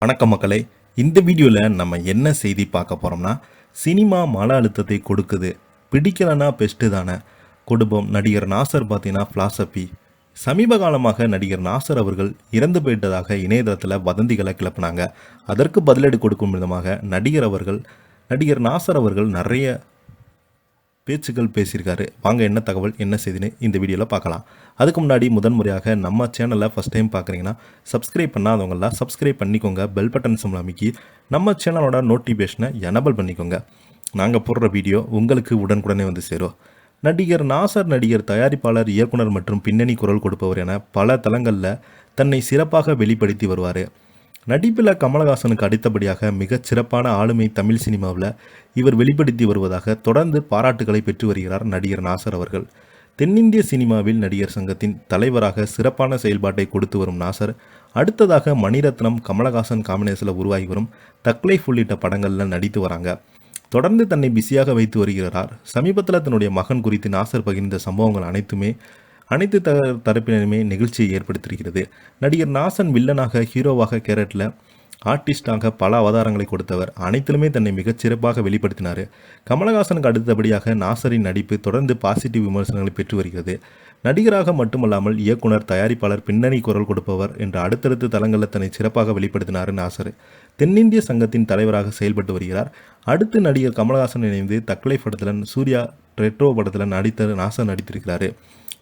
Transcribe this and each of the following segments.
வணக்கம் மக்களே. இந்த வீடியோவில் நம்ம என்ன செய்தி பார்க்க போகிறோம்னா, சினிமா மன அழுத்தத்தை கொடுக்குது, பிடிக்கலனா பெஸ்ட்டு தானே. குடும்பம் நடிகர் நாசர் பார்த்தீங்கன்னா ஃபிலாசபி. சமீப காலமாக நடிகர் நாசர் அவர்கள் இறந்து போயிட்டதாக இணையதளத்தில் வதந்திகளை கிளப்பினாங்க. அதற்கு பதிலடி கொடுக்கும் விதமாக நடிகர் நாசர் அவர்கள் நிறைய பேச்சுக்கள் பேசியிருக்காரு. வாங்க என்ன தகவல் என்ன செய்தின்னு இந்த வீடியோவில் பார்க்கலாம். அதுக்கு முன்னாடி முதன்முறையாக நம்ம சேனலை ஃபஸ்ட் டைம் பார்க்குறீங்கன்னா சப்ஸ்கிரைப் பண்ணாதவங்களாம் சப்ஸ்கிரைப் பண்ணிக்கோங்க. பெல் பட்டன் சிம்பிள் அமைக்கி நம்ம சேனலோட நோட்டிஃபிகேஷனை எனபிள் பண்ணிக்கோங்க. நாங்கள் போடுற வீடியோ உங்களுக்கு உடனுக்குடனே வந்து சேரும். நடிகர் நாசர் நடிகர், தயாரிப்பாளர், இயக்குனர் மற்றும் பின்னணி குரல் கொடுப்பவர் என பல தளங்களில் தன்னை சிறப்பாக வெளிப்படுத்தி வருவார். நடிப்பில் கமலஹாசனுக்கு அடுத்தபடியாக மிகச் சிறப்பான ஆளுமை தமிழ் சினிமாவில் இவர் வெளிப்படுத்தி வருவதாக தொடர்ந்து பாராட்டுகளை பெற்று வருகிறார் நடிகர் நாசர் அவர்கள். தென்னிந்திய சினிமாவில் நடிகர் சங்கத்தின் தலைவராக சிறப்பான செயல்பாட்டை கொடுத்து வரும் நாசர் அடுத்ததாக மணிரத்னம், கமலஹாசன் காம்பினேஷனில் உருவாகி வரும் தக் லைஃப் உள்ளிட்ட படங்களில் நடித்து வராங்க. தொடர்ந்து தன்னை பிஸியாக வைத்து வருகிறார். சமீபத்தில் தன்னுடைய மகன் குறித்து நாசர் பகிர்ந்த சம்பவங்கள் அனைத்து தரப்பினருமே நிகழ்ச்சியை ஏற்படுத்தியிருக்கிறது. நடிகர் நாசர் வில்லனாக, ஹீரோவாக, கேரட்டில் ஆர்டிஸ்டாக பல அவதாரங்களை கொடுத்தவர். அனைத்திலுமே தன்னை மிகச்சிறப்பாக வெளிப்படுத்தினார். கமலஹாசனுக்கு அடுத்தபடியாக நாசரின் நடிப்பு தொடர்ந்து பாசிட்டிவ் விமர்சனங்களை பெற்று வருகிறது. நடிகராக மட்டுமல்லாமல் இயக்குனர், தயாரிப்பாளர், பின்னணி குரல் கொடுப்பவர் என்ற அடுத்தடுத்த தளங்களில் தன்னை சிறப்பாக வெளிப்படுத்தினார் நாசர். தென்னிந்திய சங்கத்தின் தலைவராக செயல்பட்டு வருகிறார். அடுத்து நடிகர் கமலஹாசன் இணைந்து தக் லைஃப் படத்தில், சூர்யா ரெட்ரோ படத்தில் நாசர் நடித்திருக்கிறார்.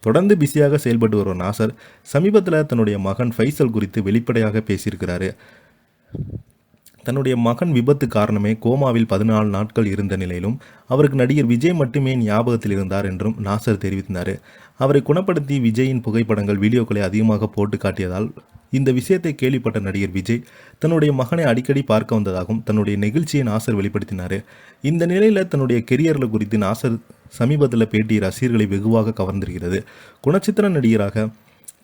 தொடர்ந்து பிஸியாக செயல்பட்டு வரும் நாசர் சமீபத்தில் தன்னுடைய மகன் ஃபைசல் குறித்து வெளிப்படையாக பேசியிருக்கிறாரு. தன்னுடைய மகன் விபத்து காரணமே கோமாவில் 14 நாட்கள் இருந்த நிலையிலும் அவருக்கு நடிகர் விஜய் மட்டுமே ஞாபகத்தில் இருந்தார் என்றும் நாசர் தெரிவித்தார். அவரை குணப்படுத்தி விஜயின் புகைப்படங்கள், வீடியோக்களை அதிகமாக போட்டு காட்டியதால் இந்த விஷயத்தை கேள்விப்பட்ட நடிகர் விஜய் தன்னுடைய மகனை அடிக்கடி பார்க்க வந்ததாகவும் தன்னுடைய நெகிழ்ச்சியை நாசர் வெளிப்படுத்தினார். இந்த நிலையில் தன்னுடைய கெரியரில் குறித்து நாசர் சமீபத்தில் பேட்டி ரசிகர்களை வெகுவாக கவர்ந்திருக்கிறது. குணச்சித்திர நடிகராக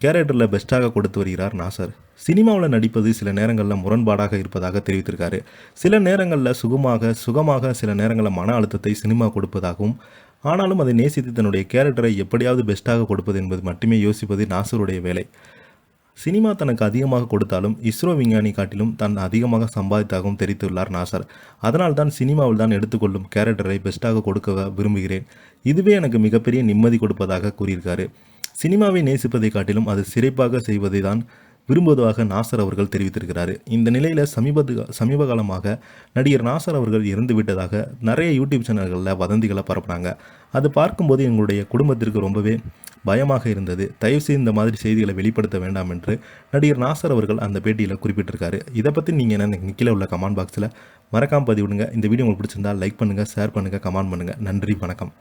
கேரக்டரில் பெஸ்ட்டாக கொடுத்து வருகிறார் நாசர். சினிமாவில் நடிப்பது சில நேரங்களில் முரண்பாடாக இருப்பதாக தெரிவித்திருக்காரு. சில நேரங்களில் சுகமாக சில நேரங்களில் மன அழுத்தத்தை சினிமா கொடுப்பதாகவும், ஆனாலும் அதை நேசித்து தன்னுடைய கேரக்டரை எப்படியாவது பெஸ்ட்டாக கொடுப்பது என்பது மட்டுமே யோசிப்பது நாசருடைய வேலை. சினிமா தனக்கு அதிகமாக கொடுத்தாலும் இஸ்ரோ விஞ்ஞானி காட்டிலும் தான் அதிகமாக சம்பாதித்தாகவும் தெரிவித்துள்ளார் நாசர். அதனால் தான் சினிமாவில் தான் எடுத்துக்கொள்ளும் கேரக்டரை பெஸ்ட்டாக கொடுக்க விரும்புகிறேன். இதுவே எனக்கு மிகப்பெரிய நிம்மதி கொடுப்பதாக கூறியிருக்காரு. சினிமாவை நேசிப்பதை காட்டிலும் அது சிறப்பாக செய்வதை தான் விரும்புவதாக நாசர் அவர்கள் தெரிவித்திருக்கிறார். இந்த நிலையில் சமீப காலமாக நடிகர் நாசர் அவர்கள் இறந்து விட்டதாக நிறைய யூடியூப் சேனல்களில் வதந்திகளை பரப்புகிறாங்க. அது பார்க்கும்போது எங்களுடைய குடும்பத்திற்கு ரொம்பவே பயமாக இருந்தது. தயவுசெய்து இந்த மாதிரி செய்திகளை வெளிப்படுத்த வேண்டாம் என்று நடிகர் நாசர் அவர்கள் அந்த பேட்டியில் குறிப்பிட்டிருக்காரு. இதை பற்றி நீங்கள் என்ன கீழே உள்ள கமெண்ட் பாக்ஸில் மறக்காமல் பதிவிடுங்க. இந்த வீடியோ உங்களுக்கு பிடிச்சிருந்தால் லைக் பண்ணுங்கள், ஷேர் பண்ணுங்கள், கமெண்ட் பண்ணுங்கள். நன்றி, வணக்கம்.